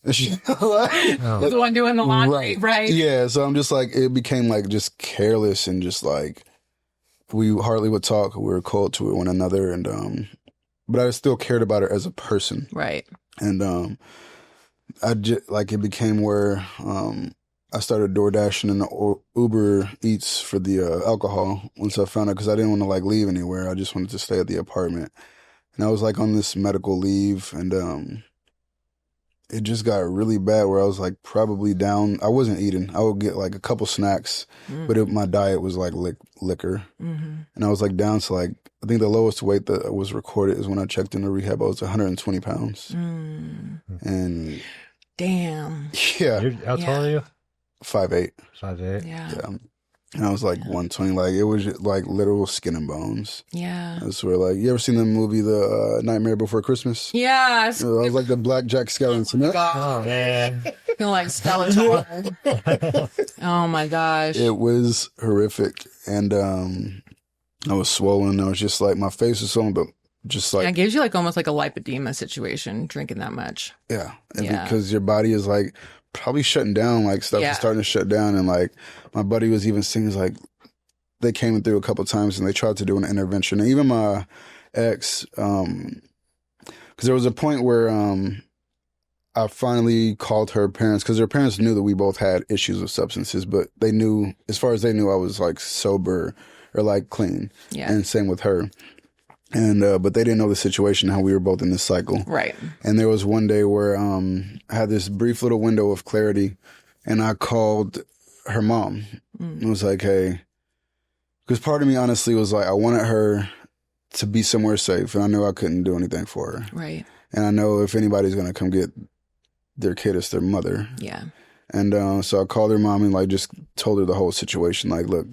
The one doing the laundry, right?
Yeah, so I'm just like, it became like just careless and just like, we hardly would talk. We were cold to one another, and but I still cared about her as a person.
Right.
And I just, like, it became where I started door dashing and Uber Eats for the alcohol once I found out, because I didn't want to like leave anywhere. I just wanted to stay at the apartment. And I was like on this medical leave, and it just got really bad where I was like probably down. I wasn't eating. I would get like a couple snacks, but my diet was like liquor. And I was like down to like, I think the lowest weight that was recorded is when I checked into rehab, I was 120 pounds. And
damn.
Yeah.
How tall are you?
5'8".
5'8".
Yeah.
Yeah. And I was like 120. Like, it was just, like literal skin and bones.
Yeah.
I swear, like, you ever seen the movie The Nightmare Before Christmas?
Yeah.
I was like the Black Jack Skellington.
Oh man.
Feel like Skeletor. Oh my gosh.
It was horrific. And I was swollen. I was just like, my face was swollen, but just like,
Yeah, it gives you like almost like a lipedema situation drinking that much.
yeah. And
Yeah.
because your body is like probably shutting down, like stuff is starting to shut down. And like my buddy was even saying, like, they came through a couple of times and they tried to do an intervention. And even my ex, because there was a point where I finally called her parents, because her parents knew that we both had issues with substances, but they knew, as far as they knew, I was like sober or like clean.
Yeah.
And same with her. And but they didn't know the situation, how we were both in this cycle.
Right.
And there was one day where I had this brief little window of clarity, and I called her mom. It was like, hey, because part of me honestly was like, I wanted her to be somewhere safe, and I knew I couldn't do anything for her.
Right.
And I know if anybody's going to come get their kid, it's their mother.
Yeah.
And so I called her mom and like just told her the whole situation. Like, look,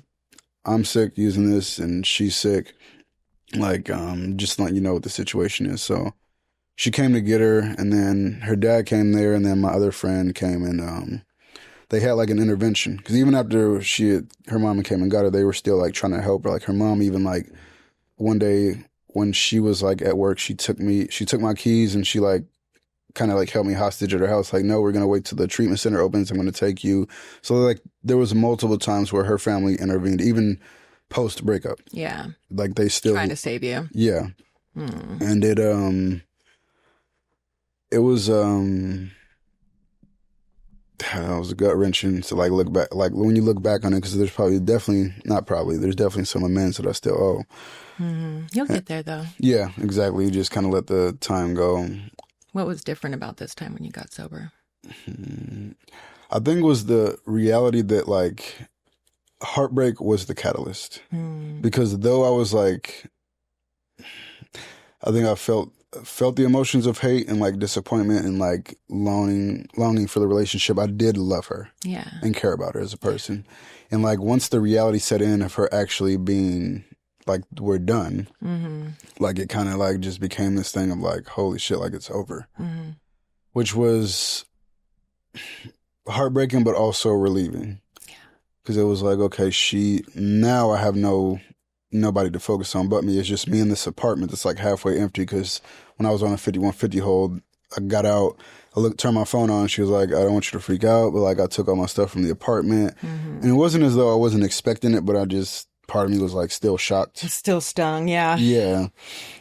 I'm sick using this, and she's sick. Like, just letting you know what the situation is. So she came to get her, and then her dad came there, and then my other friend came, and they had like an intervention. Because even after her mom came and got her, they were still like trying to help her. Like, her mom even like one day when she was like at work, she took my keys, and she like kind of like held me hostage at her house. Like, no, we're going to wait till the treatment center opens. I'm going to take you. So like there was multiple times where her family intervened, even post breakup.
Yeah.
Like, they still
Trying to save you.
Yeah. And it was gut wrenching to like look back, like when you look back on it, because there's definitely some amends that I still owe.
You'll get there though.
Yeah, exactly. You just kind of let the time go.
What was different about this time when you got sober?
I think it was the reality that like heartbreak was the catalyst. Because though I was like, I think I felt the emotions of hate and like disappointment and like longing for the relationship, I did love her.
Yeah.
And care about her as a person. And like once the reality set in of her actually being like, we're done, like it kind of like just became this thing of like, holy shit, like it's over. Which was heartbreaking, but also relieving. Because it was like, okay, now I have nobody to focus on but me. It's just me in this apartment that's like halfway empty. Because when I was on a 5150 hold, I got out, turned my phone on, she was like, I don't want you to freak out, but like I took all my stuff from the apartment. And it wasn't as though I wasn't expecting it, but part of me was like still shocked.
It's still stung, yeah.
Yeah.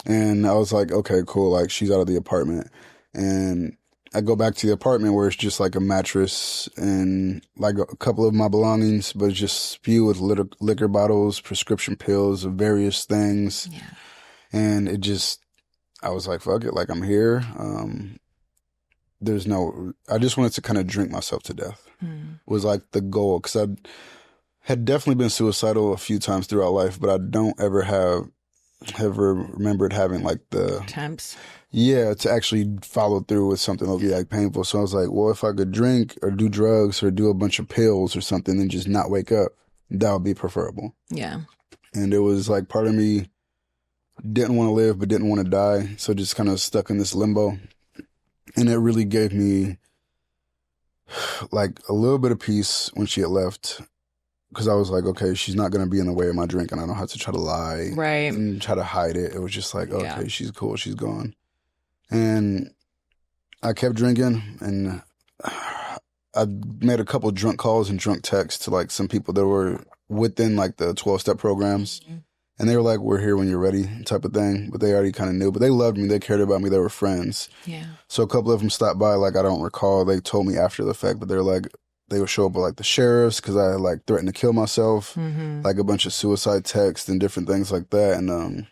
And I was like, okay, cool. Like, she's out of the apartment. And I go back to the apartment where it's just like a mattress and like a couple of my belongings, but it's just spewed with liquor bottles, prescription pills of various things.
Yeah.
And I was like, fuck it. Like, I'm here. I just wanted to kind of drink myself to death was like the goal. Cause I had definitely been suicidal a few times throughout life, but I don't ever remembered having like the
attempts.
Yeah, to actually follow through with something that would be like painful. So I was like, well, if I could drink or do drugs or do a bunch of pills or something and just not wake up, that would be preferable.
Yeah.
And it was like part of me didn't want to live but didn't want to die. So just kind of stuck in this limbo. And it really gave me like a little bit of peace when she had left. Because I was like, okay, she's not going to be in the way of my drink and I don't have to try to lie.
Right.
And try to hide it. It was just like, okay, she's cool. She's gone. And I kept drinking, and I made a couple drunk calls and drunk texts to like some people that were within like the 12-step programs. And they were like, we're here when you're ready type of thing. But they already kind of knew. But they loved me. They cared about me. They were friends. Yeah. So a couple of them stopped by. Like, I don't recall. They told me after the fact, but they're like, they would show up with like the sheriffs because I like threatened to kill myself. Like a bunch of suicide texts and different things like that. And I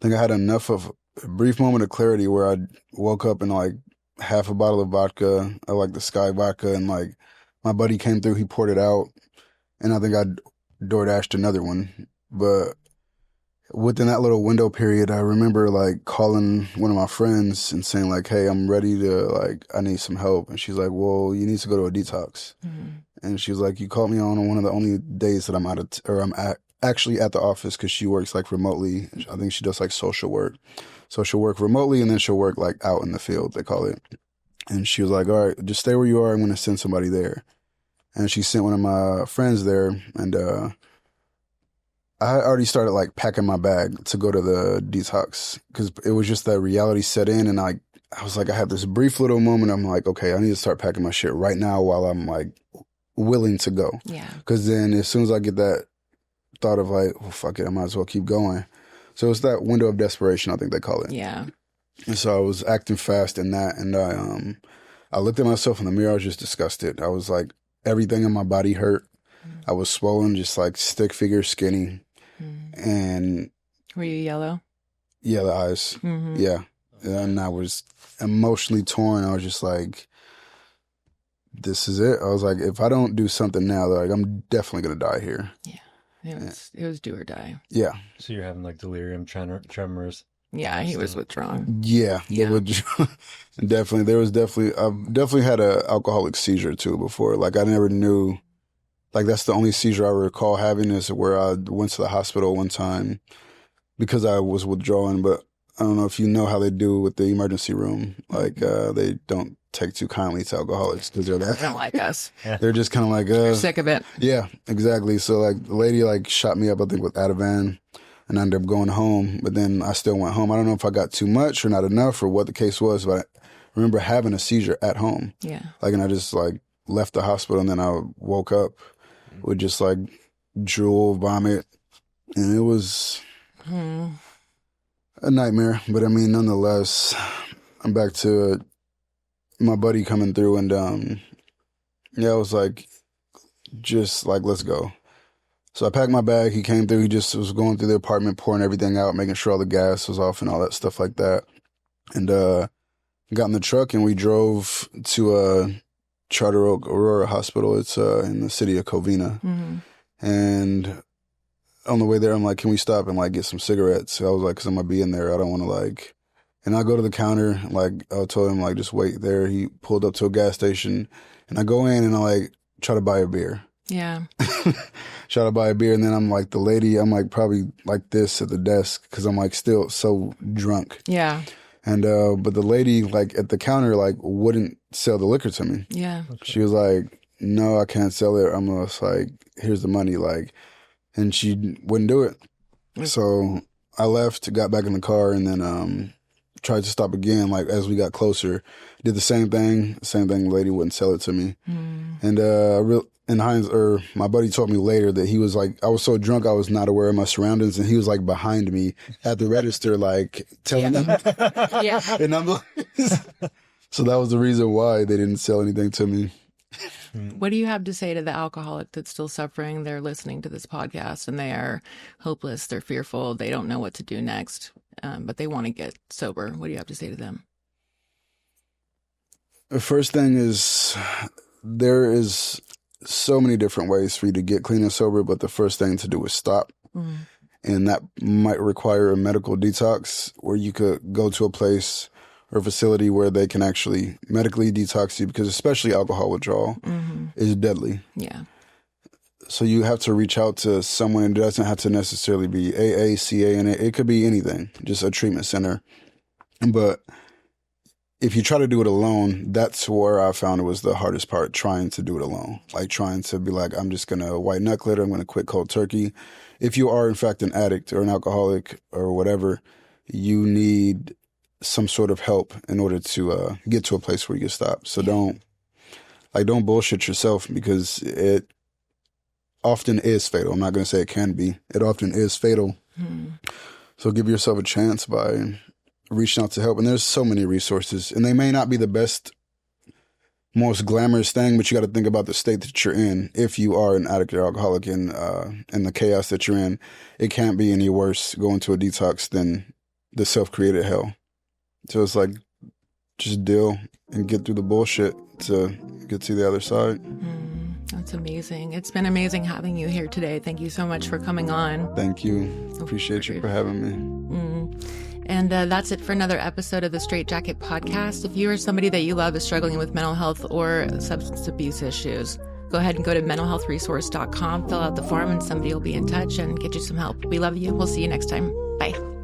think I had enough of a brief moment of clarity where I woke up and like half a bottle of vodka, I like the Sky vodka, and like my buddy came through, he poured it out, and I think I DoorDashed another one. But within that little window period, I remember like calling one of my friends and saying like, hey, I'm ready to like, I need some help. And she's like, well, you need to go to a detox. And she was like, you called me on one of the only days that I'm actually at the office, because she works like remotely. I think she does like social work. So she'll work remotely and then she'll work like out in the field, they call it. And she was like, all right, just stay where you are. I'm going to send somebody there. And she sent one of my friends there. And I had already started like packing my bag to go to the detox, because it was just that reality set in. And I was like, I had this brief little moment. I'm like, okay, I need to start packing my shit right now while I'm like willing to go.
Yeah.
Because then as soon as I get that thought of like, well, fuck it, I might as well keep going. So it's that window of desperation, I think they call it.
Yeah.
And so I was acting fast in that. And I looked at myself in the mirror. I was just disgusted. I was like, everything in my body hurt. I was swollen, just like stick figure skinny. And
were you yellow?
Yellow eyes. Yeah. And I was emotionally torn. I was just like, this is it. I was like, if I don't do something now, like, I'm definitely going to die here.
Yeah. It was do or die.
Yeah.
So you're having like delirium tremors.
Yeah, he was withdrawn.
Yeah. Definitely. I've definitely had an alcoholic seizure too before. Like I never knew, like that's the only seizure I recall having, is where I went to the hospital one time because I was withdrawing. But I don't know if you know how they do with the emergency room. Like they don't take too kindly to alcoholics because they're that.
They don't like us.
They're just kind of like,
They're sick of it.
Yeah, exactly. So like the lady like shot me up, I think, with Ativan, and I ended up going home. But then I still went home. I don't know if I got too much or not enough or what the case was, but I remember having a seizure at home.
Yeah.
Like, and I just like left the hospital, and then I woke up with just like drool, vomit, and it was a nightmare. But I mean, nonetheless, I'm back to my buddy coming through, and yeah, I was like, just like, let's go. So I packed my bag. He came through. He just was going through the apartment, pouring everything out, making sure all the gas was off and all that stuff like that. And got in the truck, and we drove to Charter Oak Aurora Hospital. It's in the city of Covina. And on the way there, I'm like, can we stop and like get some cigarettes? I was like, because I'm going to be in there. I don't want to like... And I go to the counter, like I told him, like, just wait there. He pulled up to a gas station, and I go in and I like try to buy a beer.
Yeah.
Try to buy a beer, and then I'm like, the lady, I'm like probably like this at the desk because I'm like still so drunk.
Yeah.
And but the lady like at the counter like wouldn't sell the liquor to me.
Yeah.
She was like, no, I can't sell it. I'm just like, here's the money, like, and she wouldn't do it. So I left, got back in the car, and then tried to stop again. Like as we got closer, did the same thing. The lady wouldn't sell it to me. And my buddy told me later that he was like, I was so drunk I was not aware of my surroundings, and he was like behind me at the register, like telling them.
Yeah.
And I'm like, so that was the reason why they didn't sell anything to me.
What do you have to say to the alcoholic that's still suffering? They're listening to this podcast and they are hopeless. They're fearful. They don't know what to do next, but they want to get sober. What do you have to say to them?
The first thing is there is so many different ways for you to get clean and sober, but the first thing to do is stop. And that might require a medical detox where you could go to a place or a facility where they can actually medically detox you, because especially alcohol withdrawal is deadly.
Yeah.
So you have to reach out to someone. It doesn't have to necessarily be AA, CA, and it could be anything, just a treatment center. But if you try to do it alone, that's where I found it was the hardest part, trying to do it alone. Like trying to be like, I'm just going to white knuckle it, I'm going to quit cold turkey. If you are in fact an addict or an alcoholic or whatever, you need some sort of help in order to get to a place where you can stop. So don't bullshit yourself, because it often is fatal. I'm not going to say it can be. It often is fatal. So give yourself a chance by reaching out to help. And there's so many resources, and they may not be the best, most glamorous thing, but you got to think about the state that you're in. If you are an addict or alcoholic and the chaos that you're in, it can't be any worse going to a detox than the self-created hell. So it's like, just deal and get through the bullshit to get to the other side.
That's amazing. It's been amazing having you here today. Thank you so much for coming on.
Thank you. Appreciate you for having me.
And that's it for another episode of the StraitJacket Podcast. If you or somebody that you love is struggling with mental health or substance abuse issues, go go ahead and go to mentalhealthresource.com, fill out the form, and somebody will be in touch and get you some help. We love you. We'll see you next time. Bye.